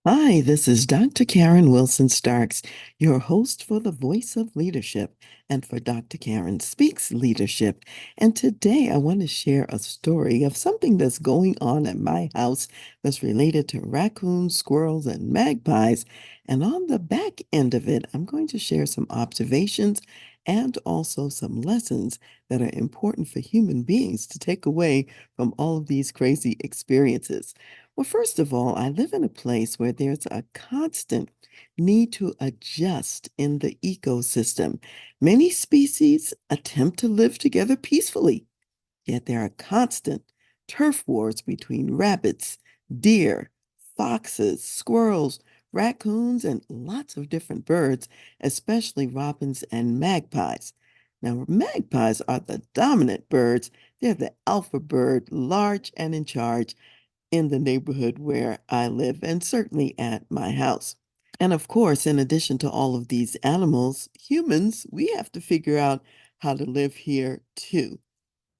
Hi, this is Dr. Karen Wilson Starks, your host for the Voice of Leadership and for Dr. Karen Speaks Leadership. And today I want to share a story of something that's going on at my house that's related to raccoons, squirrels, and magpies. And on the back end of it, I'm going to share some observations and also some lessons that are important for human beings to take away from all of these crazy experiences. Well, first of all, I live in a place where there's a constant need to adjust in the ecosystem. Many species attempt to live together peacefully, yet there are constant turf wars between rabbits, deer, foxes, squirrels, raccoons, and lots of different birds, especially robins and magpies. Now, magpies are the dominant birds. They're the alpha bird, large and in charge in the neighborhood where I live and certainly at my house. And of course, in addition to all of these animals, humans, we have to figure out how to live here too.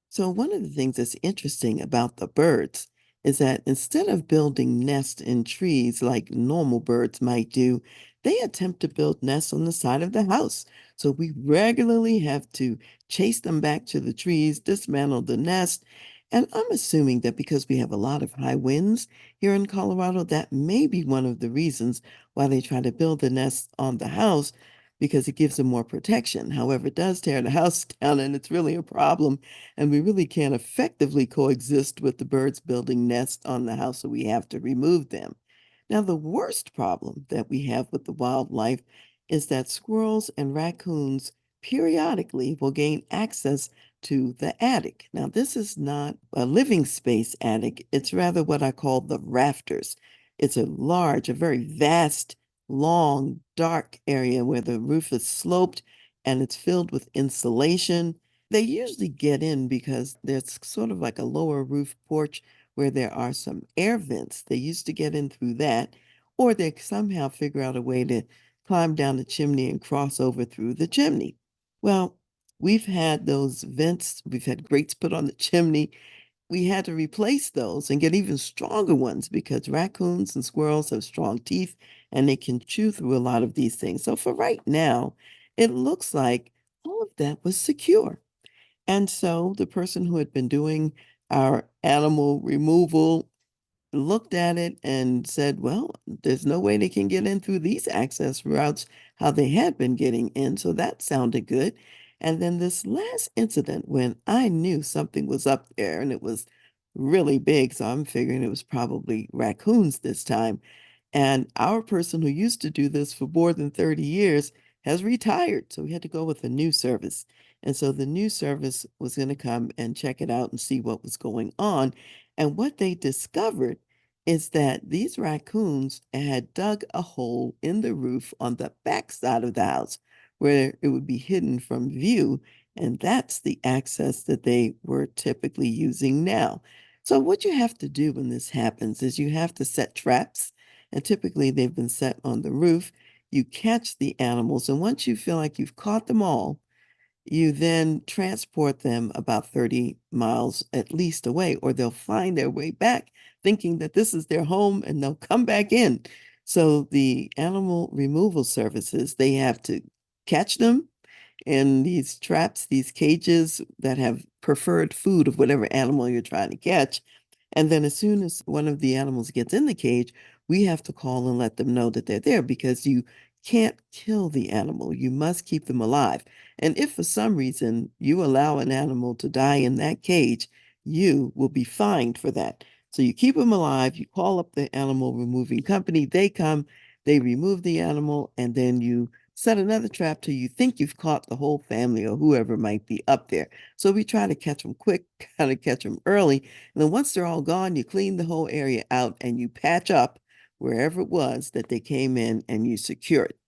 So, one of the things that's interesting about the birds is that instead of building nests in trees like normal birds might do, they attempt to build nests on the side of the house. So, we regularly have to chase them back to the trees, dismantle the nest. And I'm assuming that because we have a lot of high winds here in Colorado, that may be one of the reasons why they try to build the nest on the house because it gives them more protection. However, it does tear the house down, and it's really a problem and we really can't effectively coexist with the birds building nests on the house, so we have to remove them. Now, the worst problem that we have with the wildlife is that squirrels and raccoons periodically will gain access to the attic. Now, this is not a living space attic, it's rather what I call the rafters. It's a large, a very vast, long, dark area where the roof is sloped and it's filled with insulation. They usually get in because there's sort of like a lower roof porch where there are some air vents. They used to get in through that, or they somehow figure out a way to climb down the chimney and cross over through the chimney. Well, we've had those vents, we've had grates put on the chimney. We had to replace those and get even stronger ones because raccoons and squirrels have strong teeth and they can chew through a lot of these things. So for right now, it looks like all of that was secure. And so the person who had been doing our animal removal looked at it and said, well, there's no way they can get in through these access routes how they had been getting in. So that sounded good. And then this last incident when I knew something was up there and it was really big. So I'm figuring it was probably raccoons this time. And our person who used to do this for more than 30 years has retired. So we had to go with a new service. And so the new service was going to come and check it out and see what was going on. And what they discovered is that these raccoons had dug a hole in the roof on the back side of the house where it would be hidden from view. And that's the access that they were typically using now. So, what you have to do when this happens is you have to set traps, and typically they've been set on the roof. You catch the animals, and once you feel like you've caught them all, you then transport them about 30 miles at least away, or they'll find their way back thinking that this is their home and they'll come back in. So the animal removal services, they have to catch them in these traps, these cages that have preferred food of whatever animal you're trying to catch. And then as soon as one of the animals gets in the cage, we have to call and let them know that they're there because you can't kill the animal. You must keep them alive. And if for some reason you allow an animal to die in that cage, you will be fined for that. So you keep them alive, you call up the animal removing company, they come, they remove the animal, and then you set another trap till you think you've caught the whole family or whoever might be up there. So we try to catch them quick, kind of catch them early. And then once they're all gone, you clean the whole area out and you patch up wherever it was that they came in and you secure it.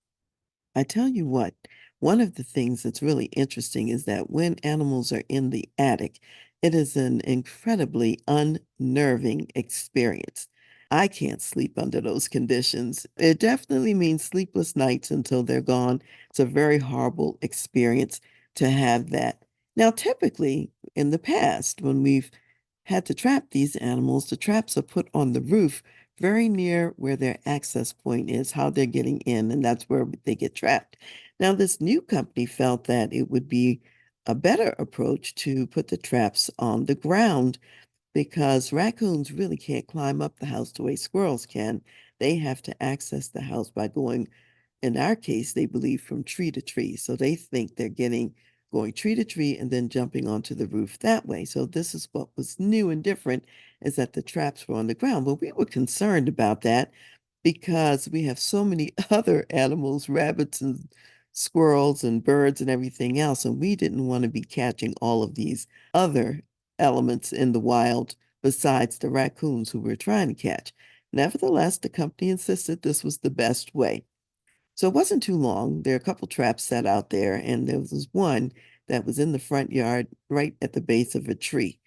I tell you what, one of the things that's really interesting is that when animals are in the attic, it is an incredibly unnerving experience. I can't sleep under those conditions. It definitely means sleepless nights until they're gone. It's a very horrible experience to have that. Now, typically in the past, when we've had to trap these animals, the traps are put on the roof very near where their access point is, how they're getting in, and that's where they get trapped. Now, this new company felt that it would be a better approach to put the traps on the ground because raccoons really can't climb up the house the way squirrels can. They have to access the house by going, in our case, they believe from tree to tree. So they think they're getting going tree to tree and then jumping onto the roof that way. So this is what was new and different is that the traps were on the ground. But we were concerned about that because we have so many other animals, rabbits and squirrels and birds and everything else, and we didn't want to be catching all of these other elements in the wild besides the raccoons who we're trying to catch. Nevertheless, the company insisted this was the best way. So it wasn't too long. There are a couple traps set out there, and there was one that was in the front yard right at the base of a tree.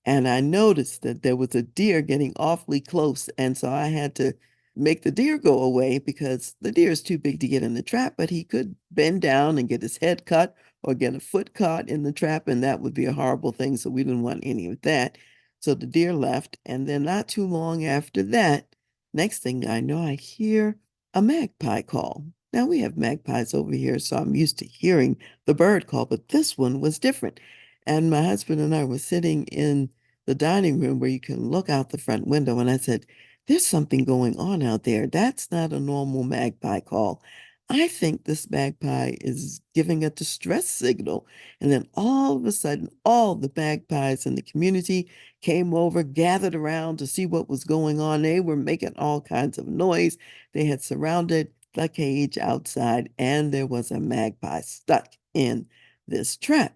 And I noticed that there was a deer getting awfully close. And so I had to make the deer go away because the deer is too big to get in the trap, but he could bend down and get his head cut or get a foot caught in the trap, and that would be a horrible thing. So we didn't want any of that. So the deer left. And then not too long after that, next thing I know, I hear a magpie call. Now we have magpies over here, so I'm used to hearing the bird call, but this one was different. And my husband and I were sitting in the dining room where you can look out the front window. And I said, there's something going on out there. That's not a normal magpie call. I think this magpie is giving a distress signal. And then all of a sudden, all the magpies in the community came over, gathered around to see what was going on. They were making all kinds of noise. They had surrounded the cage outside, and there was a magpie stuck in this trap.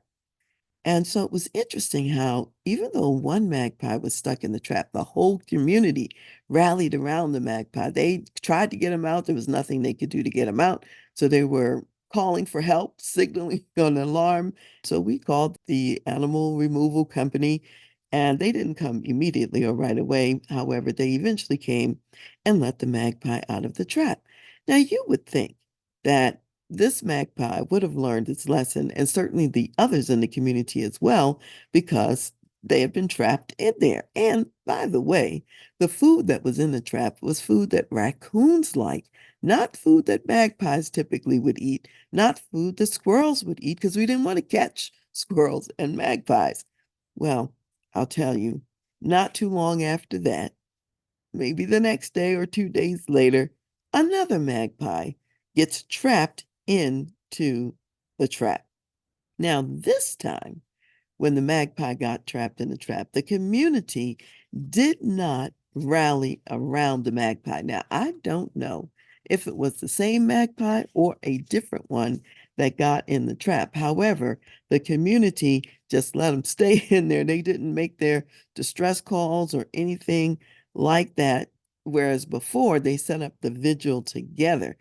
And so it was interesting how, even though one magpie was stuck in the trap, the whole community rallied around the magpie. They tried to get him out. There was nothing they could do to get him out. So they were calling for help, signaling an alarm. So we called the animal removal company, and they didn't come immediately or right away. However, they eventually came and let the magpie out of the trap. Now, you would think that this magpie would have learned its lesson, and certainly the others in the community as well, because they had been trapped in there. And by the way, the food that was in the trap was food that raccoons like, not food that magpies typically would eat, not food that squirrels would eat, because we didn't want to catch squirrels and magpies. Well, I'll tell you, not too long after that, maybe the next day or 2 days later, another magpie gets trapped into the trap. Now, this time, when the magpie got trapped in the trap, the community did not rally around the magpie. Now, I don't know if it was the same magpie or a different one that got in the trap. However, the community just let them stay in there. They didn't make their distress calls or anything like that. Whereas before, they set up the vigil together.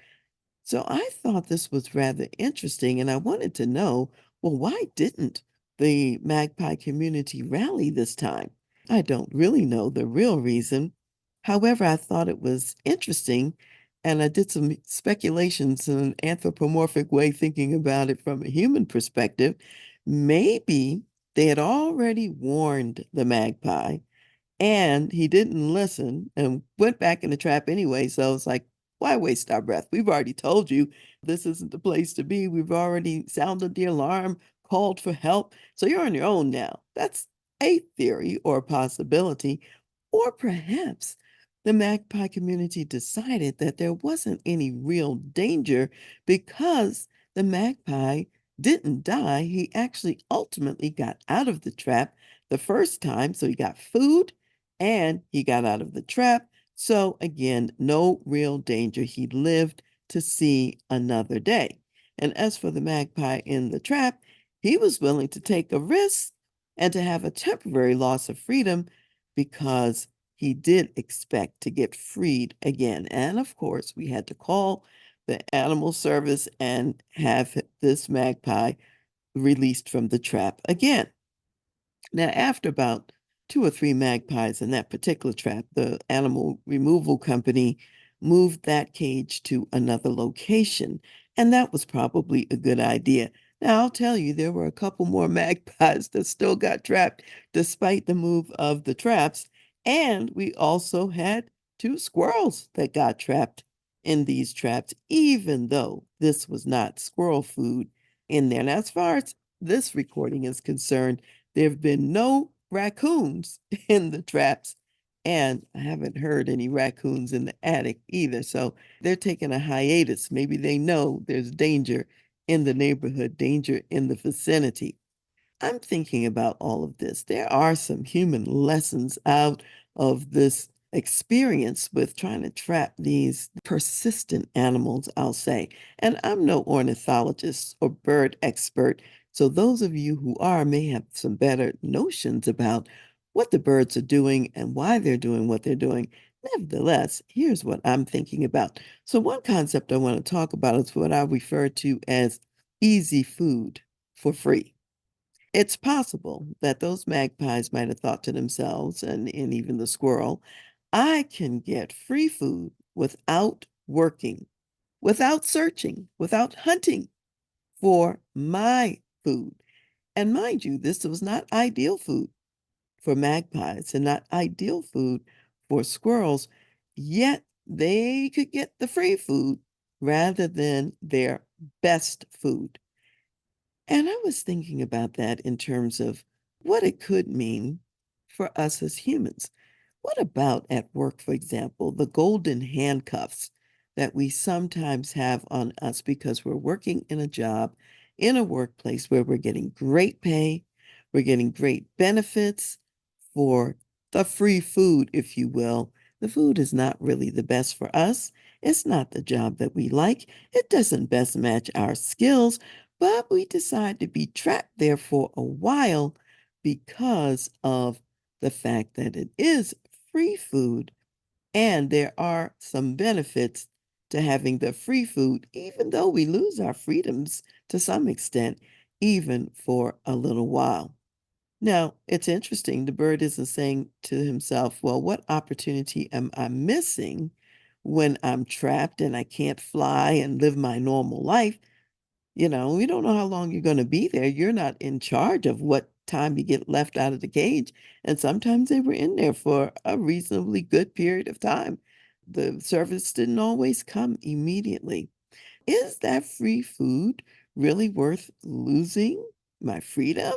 So I thought this was rather interesting, and I wanted to know, well, why didn't the magpie community rally this time? I don't really know the real reason. However, I thought it was interesting, and I did some speculations in an anthropomorphic way, thinking about it from a human perspective. Maybe they had already warned the magpie and he didn't listen and went back in the trap anyway. So it's like, why waste our breath? We've already told you this isn't the place to be. We've already sounded the alarm, called for help. So you're on your own now. That's a theory or a possibility. Or perhaps the magpie community decided that there wasn't any real danger because the magpie didn't die. He actually ultimately got out of the trap the first time. So he got food and he got out of the trap. So again, no real danger. He lived to see another day. And as for the magpie in the trap, he was willing to take a risk and to have a temporary loss of freedom because he did expect to get freed again. And of course, we had to call the animal service and have this magpie released from the trap again. Now, after about two or three magpies in that particular trap, the animal removal company moved that cage to another location, and that was probably a good idea. Now, I'll tell you, there were a couple more magpies that still got trapped despite the move of the traps, and we also had two squirrels that got trapped in these traps, even though this was not squirrel food in there. Now, as far as this recording is concerned, there have been no raccoons in the traps, and I haven't heard any raccoons in the attic either. So they're taking a hiatus. Maybe they know there's danger in the neighborhood, danger in the vicinity. I'm thinking about all of this. There are some human lessons out of this experience with trying to trap these persistent animals, I'll say. And I'm no ornithologist or bird expert, so those of you who are may have some better notions about what the birds are doing and why they're doing what they're doing. Nevertheless, here's what I'm thinking about. So one concept I want to talk about is what I refer to as easy food for free. It's possible that those magpies might have thought to themselves, and even the squirrel, I can get free food without working, without searching, without hunting for my food. And mind you, this was not ideal food for magpies and not ideal food for squirrels, yet they could get the free food rather than their best food. And I was thinking about that in terms of what it could mean for us as humans. What about at work, for example, the golden handcuffs that we sometimes have on us because we're working in a job, in a workplace where we're getting great pay, we're getting great benefits for the free food, if you will. The food is not really the best for us. It's not the job that we like. It doesn't best match our skills, but we decide to be trapped there for a while because of the fact that it is free food and there are some benefits to having the free food, even though we lose our freedoms to some extent, even for a little while. Now, it's interesting. The bird isn't saying to himself, well, what opportunity am I missing when I'm trapped and I can't fly and live my normal life? We don't know how long you're going to be there. You're not in charge of what time you get left out of the cage. And sometimes they were in there for a reasonably good period of time. The service didn't always come immediately. Is that free food really worth losing my freedom?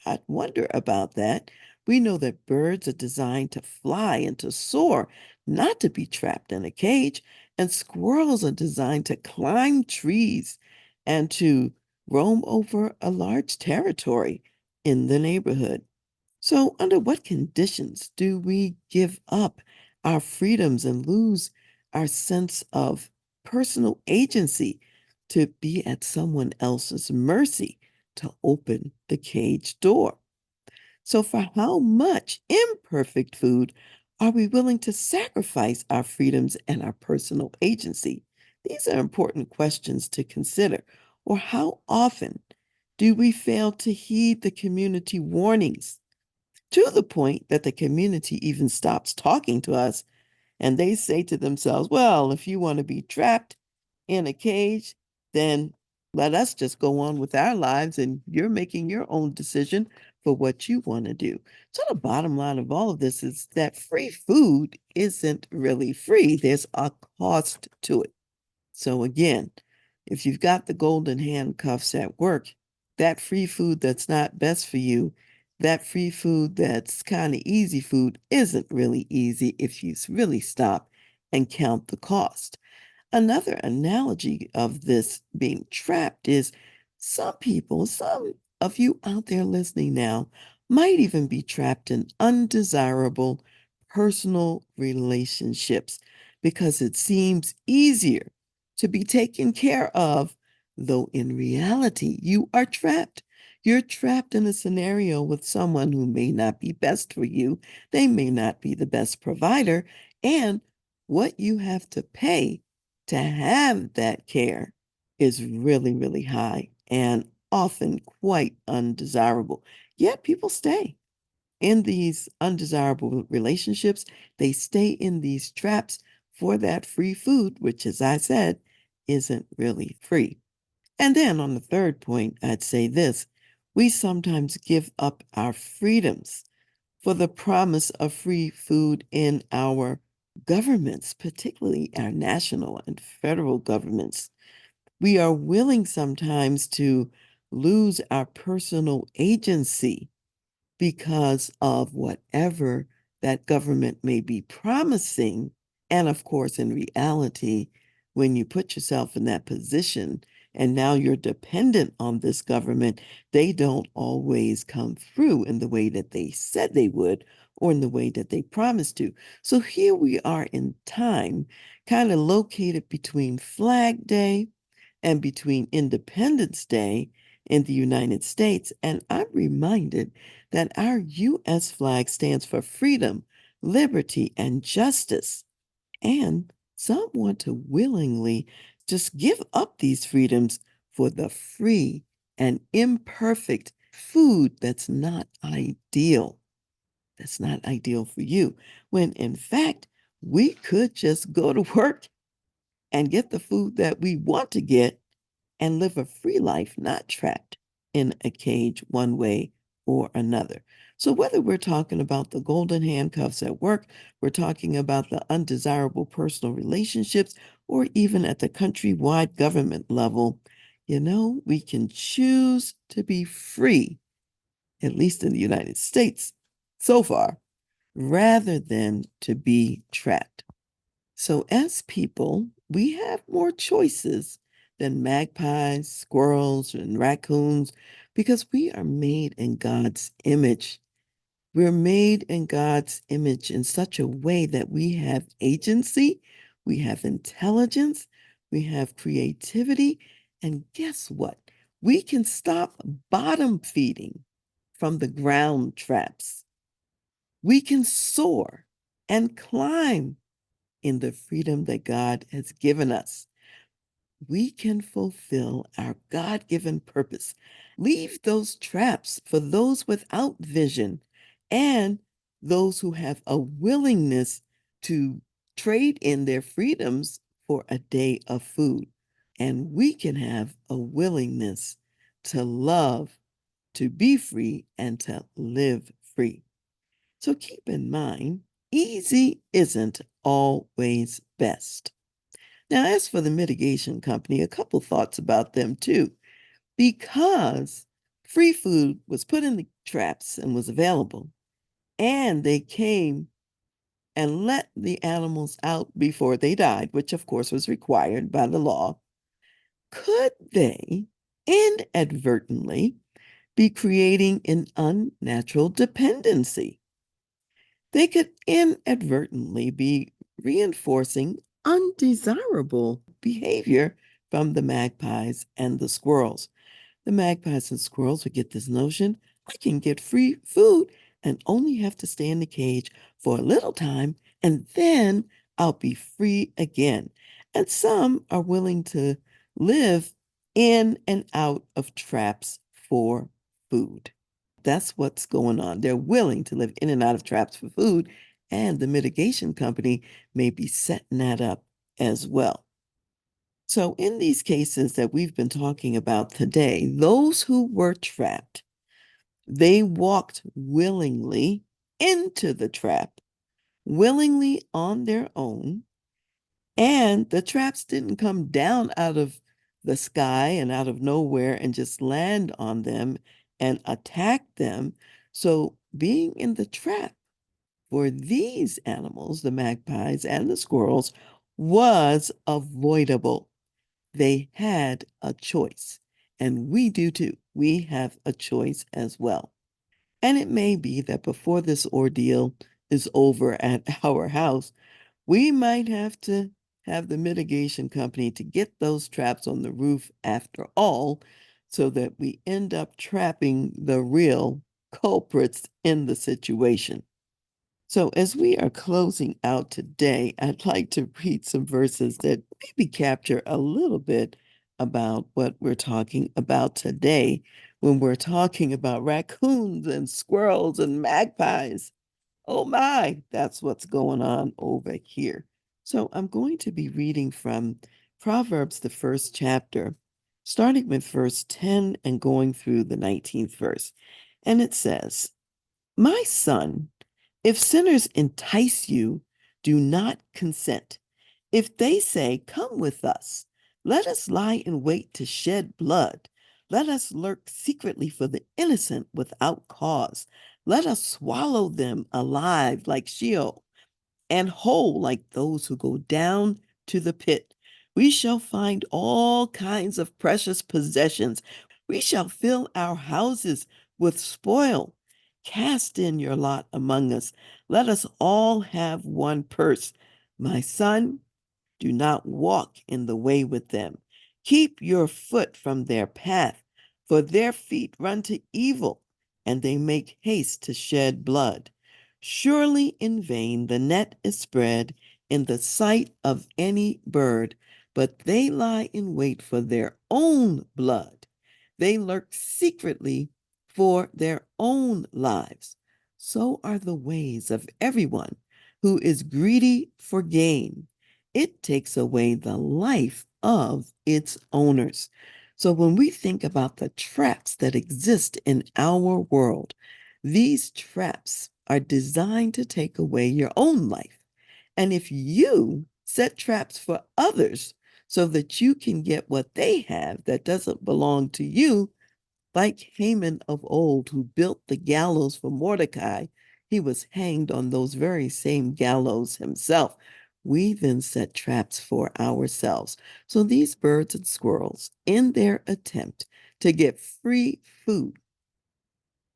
I wonder about that. We know that birds are designed to fly and to soar, not to be trapped in a cage. And squirrels are designed to climb trees and to roam over a large territory in the neighborhood. So, under what conditions do we give up our freedoms and lose our sense of personal agency to be at someone else's mercy to open the cage door? So, for how much imperfect food are we willing to sacrifice our freedoms and our personal agency? These are important questions to consider. Or how often do we fail to heed the community warnings to the point that the community even stops talking to us and they say to themselves, well, if you want to be trapped in a cage, then let us just go on with our lives and you're making your own decision for what you want to do. So the bottom line of all of this is that free food isn't really free. There's a cost to it. So again, if you've got the golden handcuffs at work, that free food that's not best for you, that free food that's kind of easy food isn't really easy if you really stop and count the cost. Another analogy of this being trapped is some people, some of you out there listening now, might even be trapped in undesirable personal relationships because it seems easier to be taken care of, though in reality, you are trapped. You're trapped in a scenario with someone who may not be best for you. They may not be the best provider, and what you have to pay to have that care is really, really high and often quite undesirable. Yet people stay in these undesirable relationships. They stay in these traps for that free food, which, as I said, isn't really free. And then on the third point, I'd say this: we sometimes give up our freedoms for the promise of free food in our governments, particularly our national and federal governments, we are willing sometimes to lose our personal agency because of whatever that government may be promising. And of course, in reality, when you put yourself in that position and now you're dependent on this government, they don't always come through in the way that they said they would or in the way that they promised to. So here we are in time, kind of located between Flag Day and between Independence Day in the United States. And I'm reminded that our U.S. flag stands for freedom, liberty, and justice. And some want to willingly just give up these freedoms for the free and imperfect food that's not ideal. That's not ideal for you. When in fact, we could just go to work and get the food that we want to get and live a free life, not trapped in a cage one way or another. So, whether we're talking about the golden handcuffs at work, we're talking about the undesirable personal relationships, or even at the countrywide government level, we can choose to be free, at least in the United States so far, rather than to be trapped. So, as people, we have more choices than magpies, squirrels, and raccoons because we are made in God's image. We're made in God's image in such a way that we have agency, we have intelligence, we have creativity, and guess what? We can stop bottom feeding from the ground traps. We can soar and climb in the freedom that God has given us. We can fulfill our God given purpose. Leave those traps for those without vision and those who have a willingness to trade in their freedoms for a day of food. And we can have a willingness to love, to be free, and to live free. So keep in mind, easy isn't always best. Now, as for the mitigation company, a couple thoughts about them too. Because free food was put in the traps and was available, and they came and let the animals out before they died, which of course was required by the law, could they inadvertently be creating an unnatural dependency? They could inadvertently be reinforcing undesirable behavior from the magpies and the squirrels. The magpies and squirrels would get this notion: I can get free food and only have to stay in the cage for a little time, and then I'll be free again. And some are willing to live in and out of traps for food. That's what's going on. They're willing to live in and out of traps for food, and the mitigation company may be setting that up as well. So, in these cases that we've been talking about today, those who were trapped, they walked willingly into the trap, willingly on their own, and the traps didn't come down out of the sky and out of nowhere and just land on them and attack them. So, being in the trap for these animals, the magpies and the squirrels, was avoidable. They had a choice, and we do too. We have a choice as well. And it may be that before this ordeal is over at our house, we might have to have the mitigation company to get those traps on the roof after all, so that we end up trapping the real culprits in the situation. So, as we are closing out today, I'd like to read some verses that maybe capture a little bit about what we're talking about today when we're talking about raccoons and squirrels and magpies. Oh my, that's what's going on over here. So, I'm going to be reading from Proverbs, the first chapter, starting with verse 10 and going through the 19th verse. And it says, My son, if sinners entice you, do not consent. If they say, "Come with us, let us lie in wait to shed blood. Let us lurk secretly for the innocent without cause. Let us swallow them alive like Sheol and whole like those who go down to the pit. We shall find all kinds of precious possessions. We shall fill our houses with spoil. Cast in your lot among us. Let us all have one purse. My son, do not walk in the way with them. Keep your foot from their path, for their feet run to evil, and they make haste to shed blood. Surely in vain the net is spread in the sight of any bird, but they lie in wait for their own blood. They lurk secretly for their own lives. So are the ways of everyone who is greedy for gain. It takes away the life of its owners. So when we think about the traps that exist in our world, these traps are designed to take away your own life. And if you set traps for others so that you can get what they have that doesn't belong to you, like Haman of old, who built the gallows for Mordecai, he was hanged on those very same gallows himself. We then set traps for ourselves. So these birds and squirrels, in their attempt to get free food,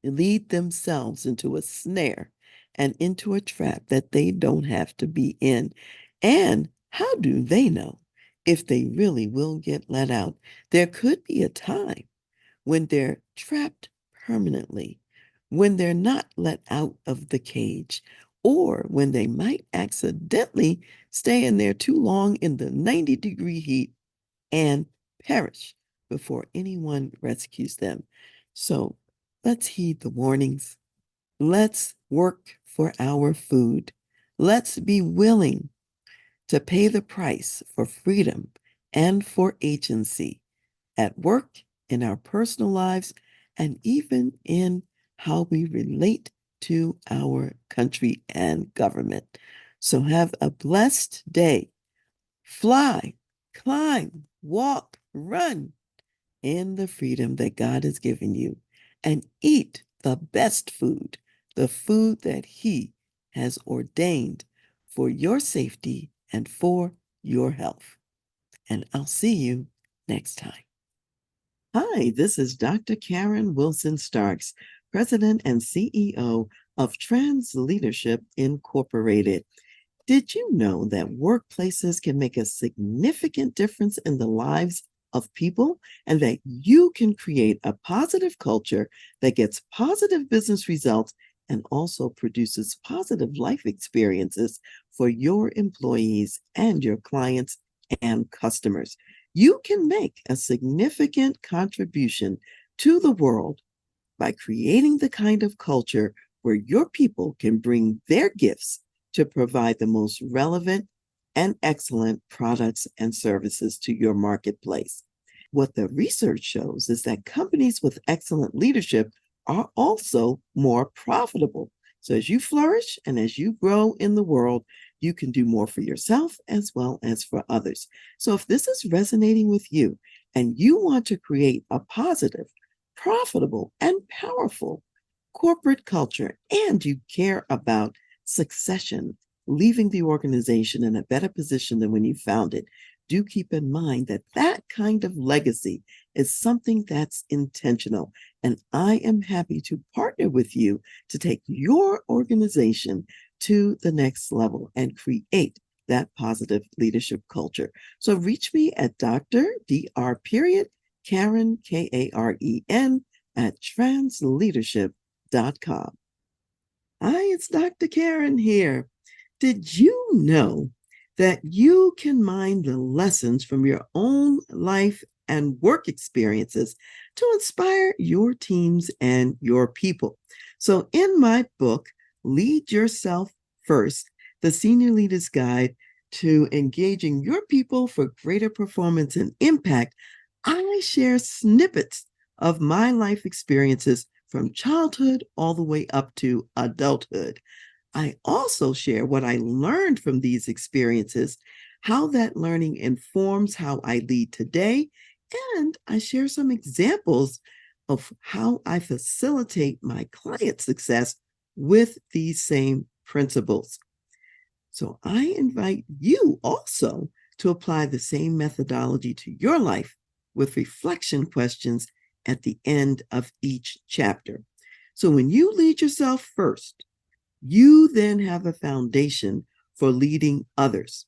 lead themselves into a snare and into a trap that they don't have to be in. And how do they know if they really will get let out? There could be a time when they're trapped permanently, when they're not let out of the cage, or when they might accidentally stay in there too long in the 90-degree heat and perish before anyone rescues them. So let's heed the warnings. Let's work for our food. Let's be willing to pay the price for freedom and for agency at work, in our personal lives, and even in how we relate to our country and government. So have a blessed day. Fly, climb, walk, run in the freedom that God has given you, and eat the best food, the food that He has ordained for your safety and for your health. And I'll see you next time. Hi, this is Dr. Karen Wilson Starks, President and CEO of TRANSLEADERSHIP Incorporated. Did you know that workplaces can make a significant difference in the lives of people, and that you can create a positive culture that gets positive business results and also produces positive life experiences for your employees and your clients and customers? You can make a significant contribution to the world by creating the kind of culture where your people can bring their gifts to provide the most relevant and excellent products and services to your marketplace. What the research shows is that companies with excellent leadership are also more profitable. So as you flourish and as you grow in the world, you can do more for yourself as well as for others. So if this is resonating with you and you want to create a positive, profitable, and powerful corporate culture, and you care about succession, leaving the organization in a better position than when you found it, do keep in mind that that kind of legacy is something that's intentional. And I am happy to partner with you to take your organization to the next level and create that positive leadership culture. So reach me at Dr. Karen, at transleadership.com. Hi, it's Dr. Karen here. Did you know that you can mine the lessons from your own life and work experiences to inspire your teams and your people? So, in my book, Lead Yourself First, the Senior Leader's Guide to Engaging Your People for Greater Performance and Impact, I share snippets of my life experiences from childhood all the way up to adulthood. I also share what I learned from these experiences, how that learning informs how I lead today, and I share some examples of how I facilitate my client success with these same principles. So I invite you also to apply the same methodology to your life with reflection questions at the end of each chapter. So when you lead yourself first, you then have a foundation for leading others.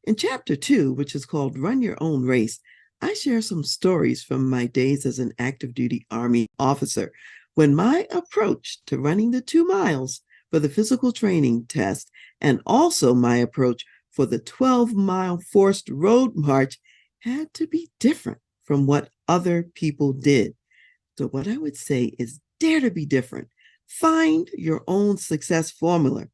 In chapter 2, which is called Run Your Own Race, I share some stories from my days as an active duty Army officer when my approach to running the 2 miles for the physical training test and also my approach for the 12-mile forced road march had to be different from what other people did. So what I would say is dare to be different. Find your own success formula.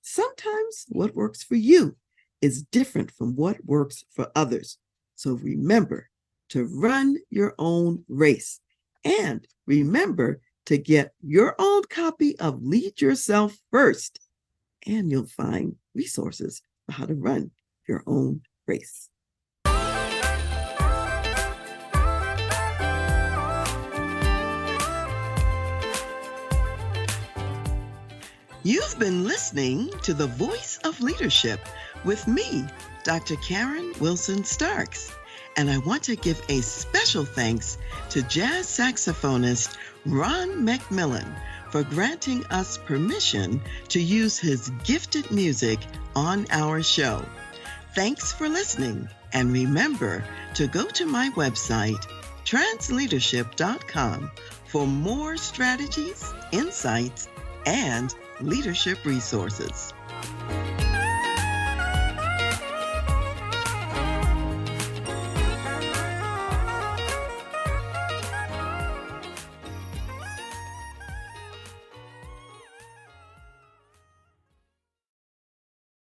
Sometimes what works for you is different from what works for others. So remember to run your own race and remember to get your own copy of Lead Yourself First, and you'll find resources for how to run your own race. You've been listening to The Voice of Leadership with me, Dr. Karen Wilson Starks. And I want to give a special thanks to jazz saxophonist Ron McMillan for granting us permission to use his gifted music on our show. Thanks for listening, and remember to go to my website, TRANSLEADERSHIP.com, for more strategies, insights, and leadership resources.